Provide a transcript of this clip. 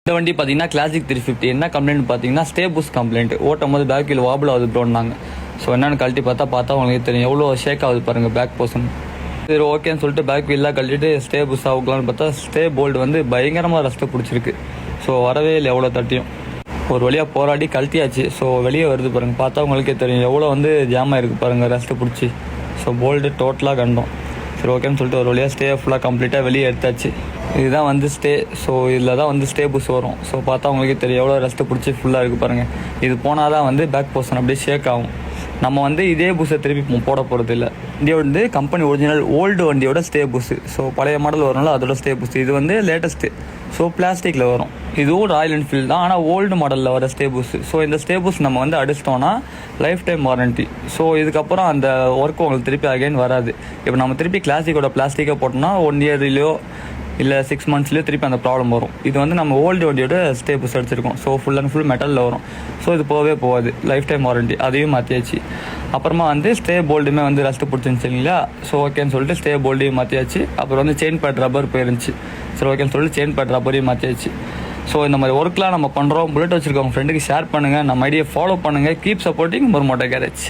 இந்த வண்டி பார்த்தீங்கன்னா கிளாசிக் 350. என்ன கம்ப்ளைண்ட் பார்த்தீங்கன்னா ஸ்டே புஷ் கம்ப்ளைண்ட். ஓட்டும் போது பேக் வீல் வாபிள் ஆகுது ப்ரோன்னாங்க. ஸோ என்னென்னு கழட்டி பார்த்தா உங்களுக்கு தெரியும் எவ்வளோ ஷேக் ஆகுது பாருங்கள் பேக் போர்ஷன். சரி ஓகேன்னு சொல்லிட்டு பேக் வீல்லாம் கழட்டிட்டு ஸ்டே புஷ் ஆகலான்னு பார்த்தா ஸ்டே போல்டு வந்து பயங்கரமாக ரஸ்ட்டு பிடிச்சிருக்கு. ஸோ வரவே இல்லை எவ்வளோ தட்டியும். ஒரு வழியாக போராடி கழட்டியாச்சு. ஸோ வெளியே வருது பாருங்கள், பார்த்தா உங்களுக்கே தெரியும் எவ்வளோ வந்து ஜாம் ஆகிருக்கு பாருங்கள் ரஸ்ட்டு பிடிச்சி. ஸோ போல்டு டோட்டலாக கண்டோம். சரி ஓகேன்னு சொல்லிட்டு ஒரு வழியாக ஸ்டே ஃபுல்லாக கம்ப்ளீட்டாக வெளியே எடுத்தாச்சு. இதுதான் வந்து ஸ்டே. ஸோ இதில் தான் வந்து ஸ்டே புஷ் வரும். ஸோ பார்த்தா உங்களுக்கே தெரியும் எவ்வளோ ரஸ்ட்டு பிடிச்சி ஃபுல்லாக இருக்குது பாருங்கள். இது போனால் தான் வந்து பேக் போர்ஷன் அப்படியே ஷேக் ஆகும். நம்ம வந்து இதே புஷை திருப்பி போட போகிறது இல்லை. இந்தியா வந்து கம்பெனி ஒரிஜினல் ஓல்டு வண்டியோட ஸ்டே புஷ். ஸோ பழைய மாடல் வரனால அதோட ஸ்டே புஷ். இது வந்து லேட்டஸ்ட்டு. ஸோ பிளாஸ்டிக்கில் வரும். இதுவும் ராயல் என்ஃபீல்டு தான், ஆனால் ஓல்டு மாடலில் வர ஸ்டே புஷ். ஸோ இந்த ஸ்டே புஷ் நம்ம வந்து அடிச்சிட்டோன்னா லைஃப் டைம் வாரண்ட்டி. ஸோ இதுக்கப்புறம் அந்த ஒர்க் உங்களுக்கு திருப்பி அகைன் வராது. இப்போ நம்ம திருப்பி கிளாசிக்கோட பிளாஸ்டிக்கை போட்டோம்னா 1 இயர்லையோ இல்லை 6 மந்த்ஸ்லேயே திருப்பி அந்த ப்ராப்ளம் வரும். இது வந்து நம்ம ஓல்டு வண்டியோட ஸ்டே புஷ் அடிச்சிருக்கோம். ஸோ ஃபுல் அண்ட் ஃபுல் மெட்டலில் வரும். ஸோ இது போகவே போகாது, லைஃப் டைம் வாரண்ட்டி. அதையும் மாற்றியாச்சு. அப்புறமா வந்து ஸ்டே போல்டுமே வந்து ரஸ்ட்டு பிடிச்சிருந்துச்சு இல்லைங்களா. ஸோ ஓகேன்னு சொல்லிட்டு ஸ்டே போல்டையும் மாற்றியாச்சு. அப்புறம் வந்து செயின் பேட் ரப்பர் போயிருந்துச்சு. சரி ஓகேன்னு சொல்லிட்டு செயின் பேட் ரப்பரையும் மாற்றியாச்சு. ஸோ இந்த மாதிரி ஒர்க்லாம் நம்ம பண்ணுறோம். புல்லட் வச்சுருக்கோம் ஃப்ரெண்டுக்கு ஷேர் பண்ணுங்கள், நம்ம ஐடியா ஃபாலோ பண்ணுங்கள். கீப் சப்போர்ட்டிங் மொரமோட்டோ கேரேஜ்.